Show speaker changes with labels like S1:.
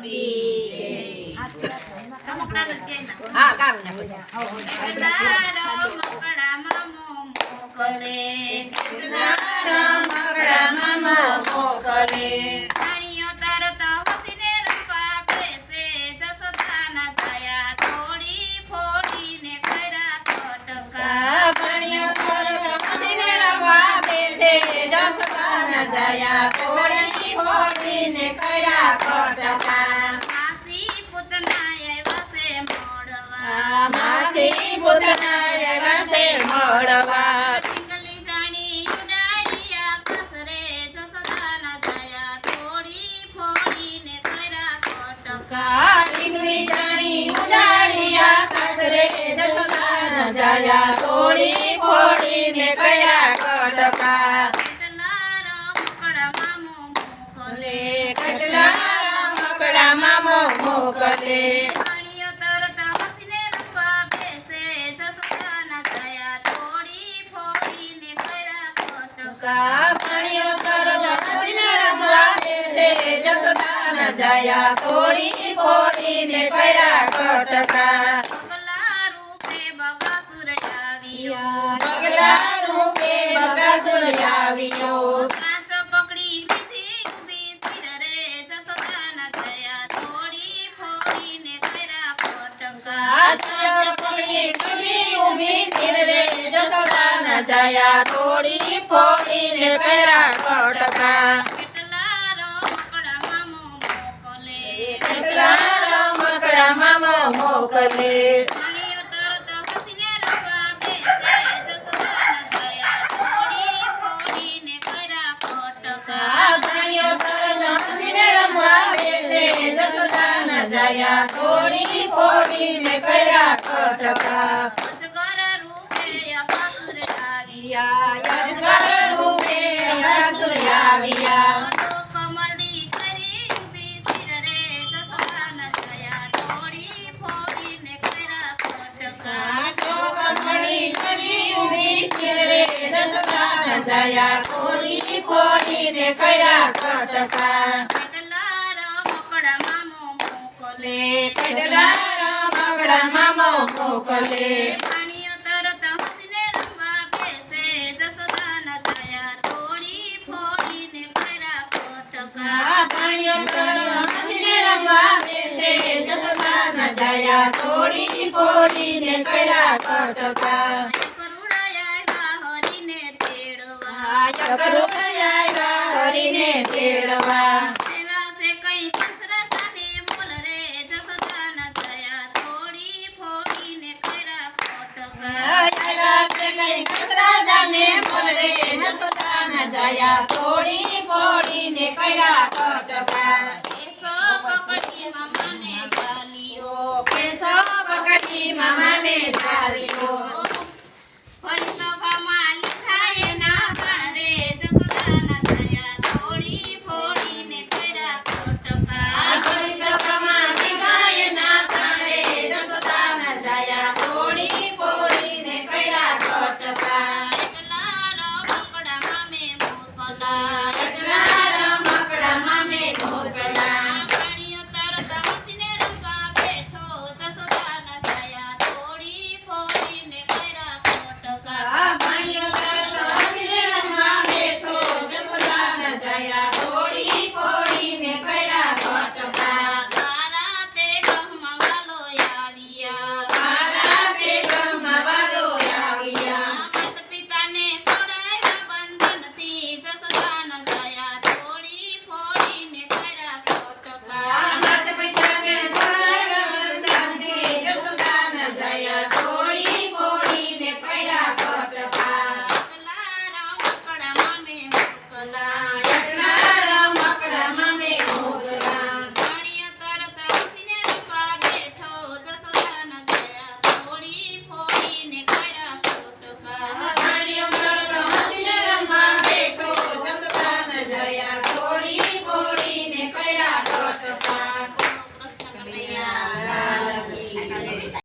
S1: કી જય.
S2: રમકડાનું જ કહે ને.
S1: હા ગાવ ને પછી
S2: રમકડામાં મોકલે
S1: રમકડામાં મોકલે
S2: રાણીઓ તરત હસીને રમવા બેસે જશોદાના છાયા થોડી ફોડીને કર્યા ફટકા
S1: ભણ્યો તરત હસીને રમવા બેસે જશોદાના જાયા થોડી ફોડીને કર્યા કટકા
S2: માસી પૂતનાએ વસે મોડવા
S1: માસી પૂતનાએ રસે મળવા
S2: ઢીંગલી જાણી ઉડાડિયા કસરે જશોદાના છાયા થોડી ફોડીને કર્યા ફટકા
S1: ઢીંગલી જાણી ઉડાડિયા કાસરે જશોદાના જાયા થોડી ફોડીને કર્યા કટકા
S2: કેટલા રમકડામાં મોકલે
S1: કેટલા રમકડામાં મોકલે
S2: રાણીઓ તરત હસીને રમવા બેસે જશોદાના છાયા થોડી ફોડીને કર્યા ફટકા
S1: ભણ્યો તરત હસીને રમવા બેસે જશોદાના જાયા થોડી ફોડીને કર્યા કટકા
S2: પગલા રૂપે બગાસુર આવ્યો
S1: પગલા રૂપે બગાસુર આવ્યો
S2: કાચ પકડી લીધી ઊભી સિરરે જશોદાના છાયા થોડી ફોડીને કર્યા ફટકા
S1: પકડી પકડી ઊભી સિરરે જશોદાના જાયા થોડી ફોડીને કર્યા કટકા
S2: કેટલા રમકડામાં મોકલે
S1: કેટલા રમકડામાં મોકલે
S2: રાણીઓ તરત હસીને રમવા બેસે જશોદાના છાયા થોડી ફોડીને કર્યા ફટકા
S1: ભણ્યો તરત હસીને રમવા બેસે જશોદાના જાયા થોડી ફોડીને કર્યા કટકા
S2: અજગર રૂપે અગાસુર
S1: અજગર રૂપે અગાસુર આવ્યા
S2: મોટો કમરડી કરી ઊભી સિરરે જશોદાના છાયા થોડી ફોડીને કર્યા ફટકા
S1: કમળી કરી ઊભી સિરરે જશોદાના જાયા થોડી ફોડીને કર્યા કટકા
S2: કેટલા રમકડામાં મોકલે
S1: કેટલા રમકડામાં મોકલે
S2: રાણીઓ તરત હસીને રમવા બેસે જશોદાના છાયા થોડી ફોડીને કર્યા ફટકા
S1: ભણ્યો તરત હસીને રમવા બેસે જશોદાના જાયા થોડી ફોડીને કર્યા કટકા
S2: કરુડાયા હરીને તેડવા
S1: યકરુ